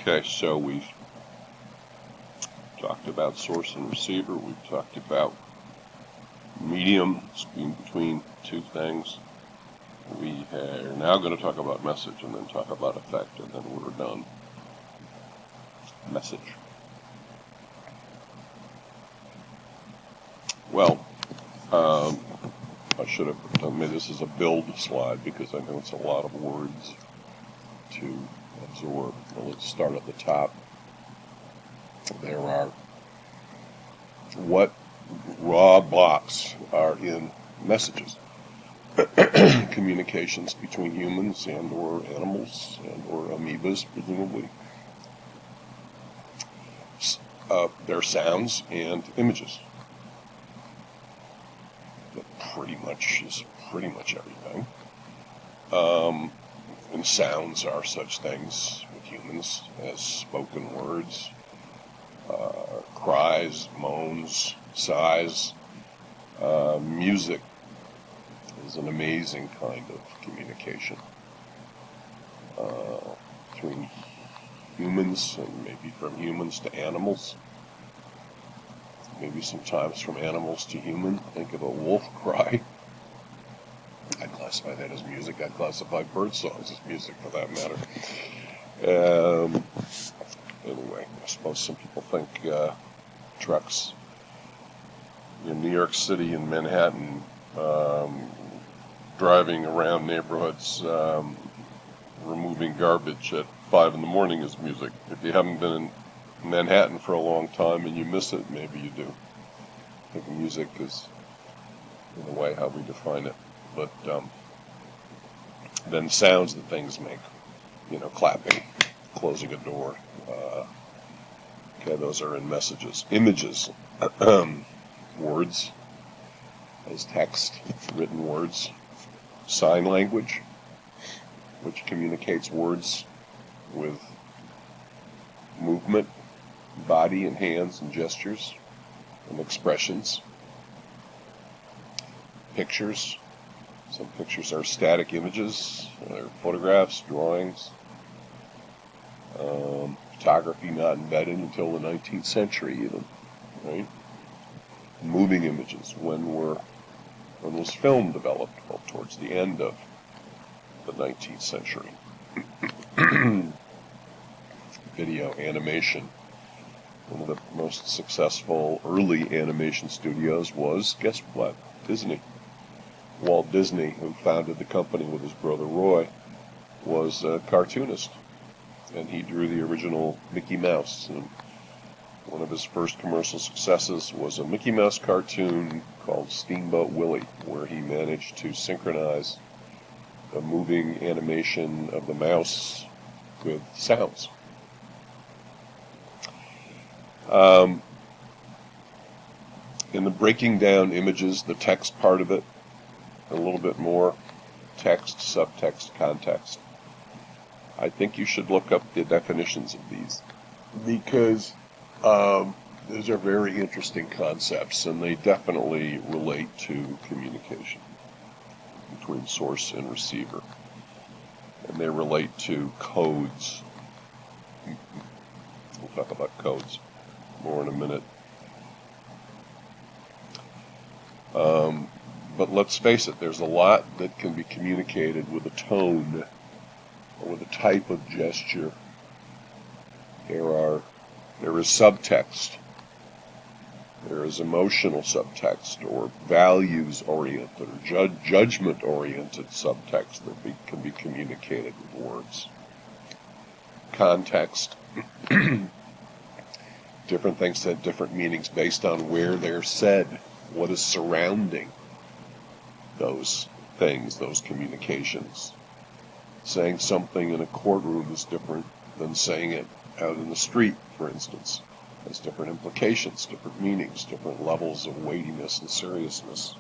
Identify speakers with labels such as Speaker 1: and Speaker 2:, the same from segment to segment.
Speaker 1: Okay, so we've talked about source and receiver. We've talked about medium, being between two things. We are now going to talk about message and then talk about effect, and then we're done. Message. Well, I should have made this as a build slide because I know it's a lot of words to absorb. Well, let's start at the top. There are what raw blocks are in messages. Communications between humans and or animals and or amoebas, presumably. There are sounds and images. That pretty much everything. And sounds are such things with humans as spoken words, cries, moans, sighs. Music is an amazing kind of communication between humans and maybe from humans to animals. Maybe sometimes from animals to human. Think of a wolf cry. I'd classify that as music. I'd classify bird songs as music for that matter. Anyway, I suppose some people think trucks in New York City and Manhattan driving around neighborhoods removing garbage at 5 in the morning is music. If you haven't been in Manhattan for a long time and you miss it, maybe you do. I think music is, in a way, how we define it. But then sounds that things make, clapping, closing a door. Okay, those are in messages. Images, words as text, written words. Sign language, which communicates words with movement, body and hands and gestures and expressions. Pictures. Some pictures are static images, they're photographs, drawings. Photography not invented until the 19th century even, right? Moving images, when was film developed? Well, towards the end of the 19th century. Video, animation. One of the most successful early animation studios was, guess what? Disney. Walt Disney, who founded the company with his brother Roy, was a cartoonist, and he drew the original Mickey Mouse. And one of his first commercial successes was a Mickey Mouse cartoon called Steamboat Willie, where he managed to synchronize the moving animation of the mouse with sounds. In the breaking down images, the text part of it, a little bit more text, subtext, context. I think you should look up the definitions of these because those are very interesting concepts and they definitely relate to communication between source and receiver. And they relate to codes. We'll talk about codes more in a minute. But let's face it, there's a lot that can be communicated with a tone or with a type of gesture. There is subtext. There is emotional subtext or values-oriented or judgment-oriented subtext that can be communicated with words. Context. Different things have different meanings based on where they're said, what is surrounding those things, those communications. Saying something in a courtroom is different than saying it out in the street, for instance. It has different implications, different meanings, different levels of weightiness and seriousness.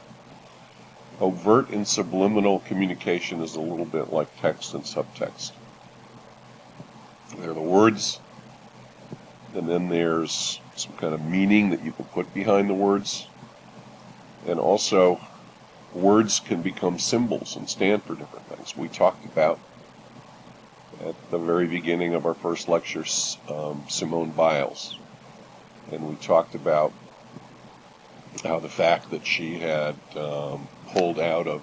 Speaker 1: Overt and subliminal communication is a little bit like text and subtext. They're the words, and then there's some kind of meaning that you can put behind the words. And also, words can become symbols and stand for different things. We talked about at the very beginning of our first lecture, Simone Biles, and we talked about how the fact that she had pulled out of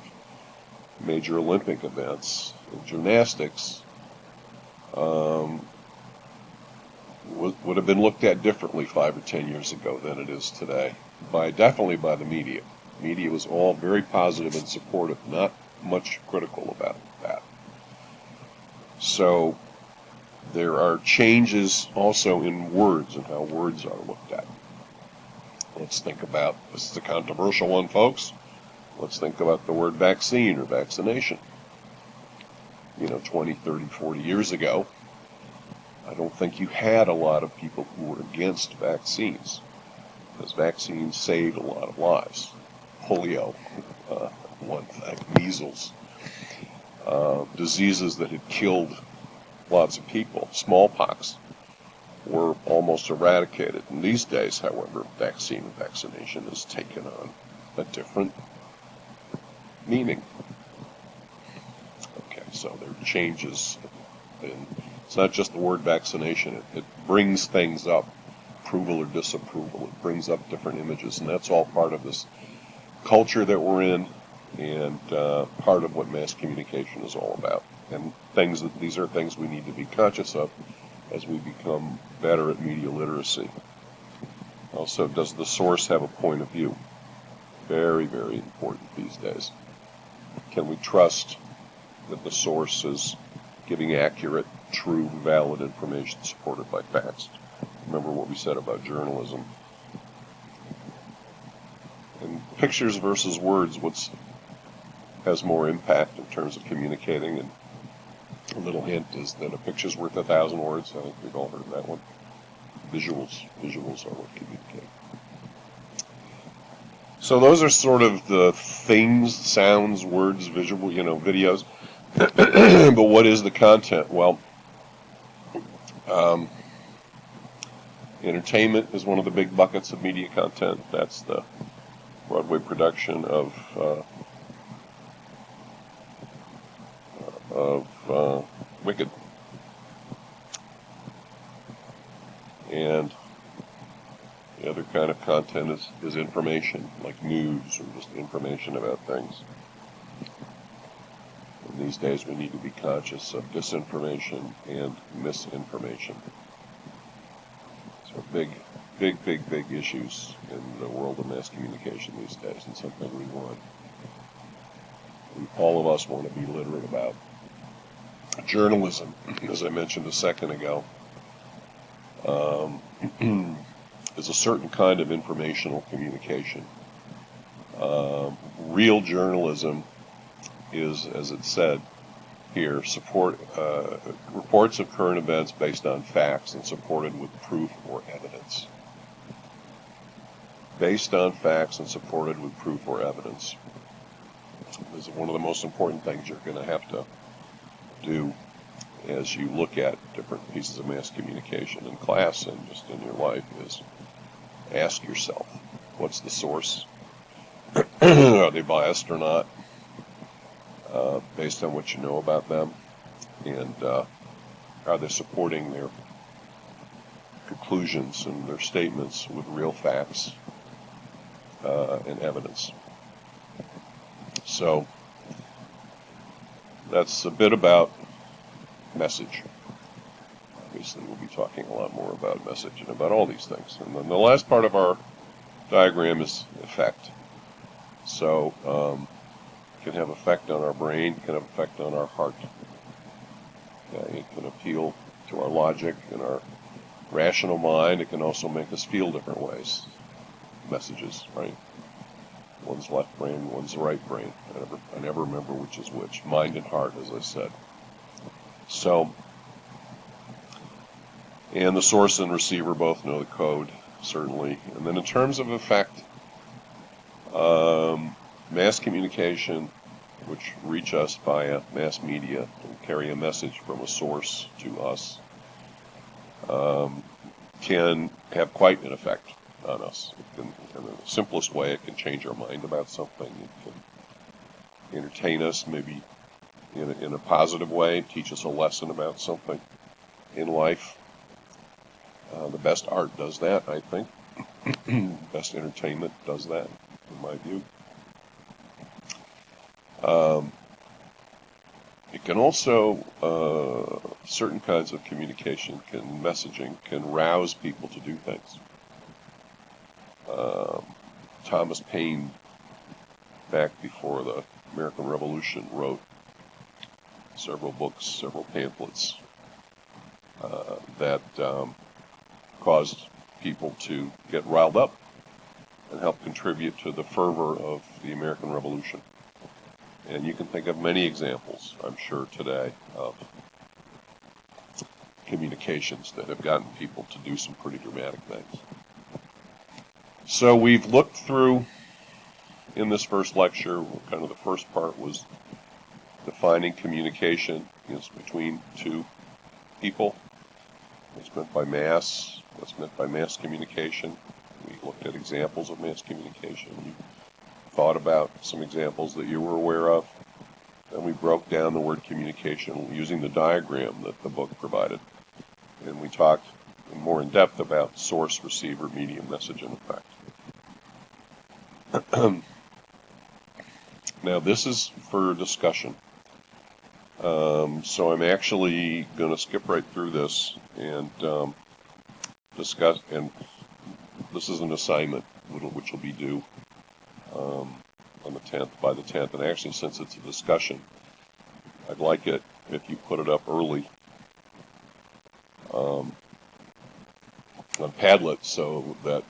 Speaker 1: major Olympic events in gymnastics would have been looked at differently 5 or 10 years ago than it is today, definitely by the media. Media was all very positive and supportive, not much critical about that. So there are changes also in words and how words are looked at. Let's think about, this is a controversial one, folks. Let's think about the word vaccine or vaccination. 20, 30, 40 years ago, I don't think you had a lot of people who were against vaccines, because vaccines saved a lot of lives. Polio, one thing, measles, diseases that had killed lots of people, smallpox, were almost eradicated. And these days, however, vaccine and vaccination has taken on a different meaning. Okay, so there are changes, and it's not just the word vaccination. It brings things up, approval or disapproval. It brings up different images, and that's all part of this culture that we're in, and part of what mass communication is all about. And these are things we need to be conscious of as we become better at media literacy. Also, does the source have a point of view? Very, very important these days. Can we trust that the source is giving accurate, true, valid information supported by facts? Remember what we said about journalism. And pictures versus words, what has more impact in terms of communicating? And a little hint is that a picture's worth 1,000 words. I think we've all heard that one. Visuals are what communicate. So those are sort of the things, sounds, words, visual, videos. But what is the content? Well, entertainment is one of the big buckets of media content. That's the Broadway production of Wicked. And the other kind of content is information, like news or just information about things. And these days we need to be conscious of disinformation and misinformation. So big issues in the world of mass communication these days, and something all of us want to be literate about. Journalism, as I mentioned a second ago, is a certain kind of informational communication. Real journalism is, as it said here, reports of current events based on facts and supported with proof or evidence. Based on facts and supported with proof or evidence. This is one of the most important things you're going to have to do as you look at different pieces of mass communication in class and just in your life, is ask yourself, what's the source? Are they biased or not? Based on what you know about them? And are they supporting their conclusions and their statements with real facts and evidence? So that's a bit about message. Obviously, we'll be talking a lot more about message and about all these things. And then the last part of our diagram is effect. So it can have effect on our brain, it can have effect on our heart. It can appeal to our logic and our rational mind. It can also make us feel different ways. Messages, right? One's left brain, one's right brain. I never remember which is which. Mind and heart, as I said. So, and the source and receiver both know the code, certainly. And then in terms of effect, mass communication, which reach us via mass media and carry a message from a source to us, can have quite an effect on us. In the simplest way, it can change our mind about something. It can entertain us, maybe in a positive way, teach us a lesson about something in life. The best art does that, I think. Best entertainment does that, in my view. It can also, certain kinds of communication, messaging, can rouse people to do things. Thomas Paine, back before the American Revolution, wrote several books, several pamphlets that caused people to get riled up and help contribute to the fervor of the American Revolution. And you can think of many examples, I'm sure, today of communications that have gotten people to do some pretty dramatic things. So we've looked through, in this first lecture, kind of the first part was defining communication between two people. What's meant by mass, what's meant by mass communication. We looked at examples of mass communication. We thought about some examples that you were aware of. Then we broke down the word communication using the diagram that the book provided. And we talked more in depth about source, receiver, medium, message, and effect. Now this is for discussion. So I'm actually going to skip right through this and discuss, and this is an assignment which will be due on the 10th, by the 10th, and actually since it's a discussion, I'd like it if you put it up early on Padlet so that,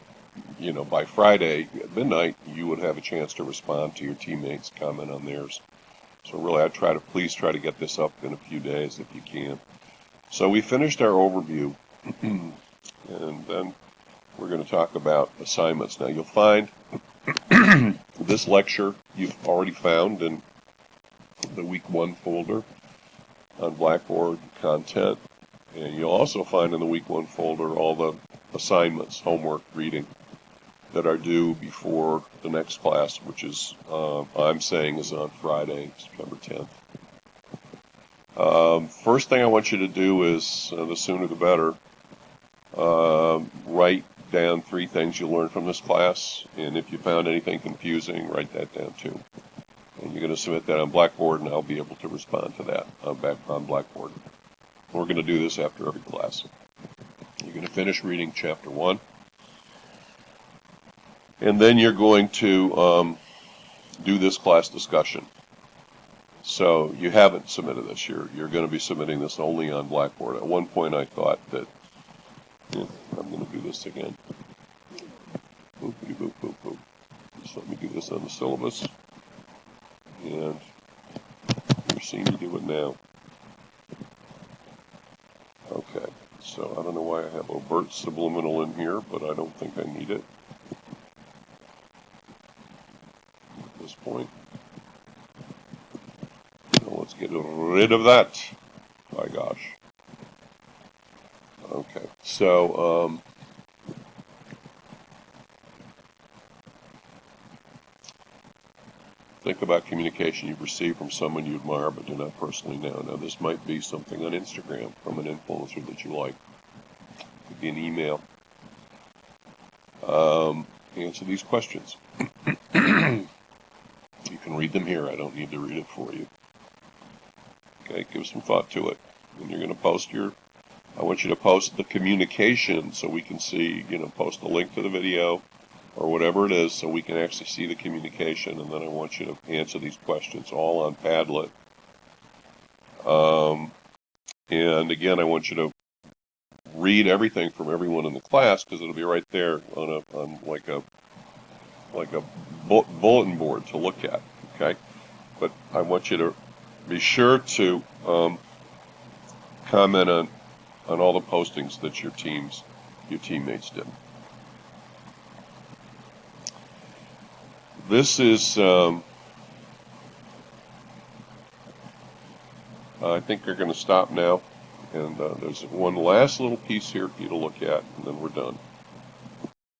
Speaker 1: by Friday at midnight, you would have a chance to respond to your teammates' comment on theirs. So really, I'd please try to get this up in a few days if you can. So we finished our overview, and then we're going to talk about assignments. Now you'll find this lecture you've already found in the Week 1 folder on Blackboard content, and you'll also find in the Week 1 folder all the assignments, homework, reading, that are due before the next class, which is, I'm saying, is on Friday, September 10th. First thing I want you to do is, the sooner the better, write down 3 things you learned from this class, and if you found anything confusing, write that down too. And you're going to submit that on Blackboard, and I'll be able to respond to that on Blackboard. We're going to do this after every class. You're going to finish reading Chapter 1. And then you're going to do this class discussion. So you haven't submitted this. You're going to be submitting this only on Blackboard. At one point I thought that, I'm going to do this again. Boopity boop boop boop. Just let me do this on the syllabus. And you're seeing me do it now. Okay, so I don't know why I have overt subliminal in here, but I don't think I need it. Point. So let's get rid of that. My gosh. Okay, so think about communication you've received from someone you admire but do not personally know. Now this might be something on Instagram from an influencer that you like. It could be an email. Answer these questions. You can read them here. I don't need to read it for you. Okay, give some thought to it. When you're going to post I want you to post the communication so we can see, post a link to the video or whatever it is so we can actually see the communication, and then I want you to answer these questions all on Padlet. And again, I want you to read everything from everyone in the class because it'll be right there on like a bulletin board to look at, okay? But I want you to be sure to comment on all the postings that your teammates did. This is, I think you're going to stop now, and there's one last little piece here for you to look at, and then we're done.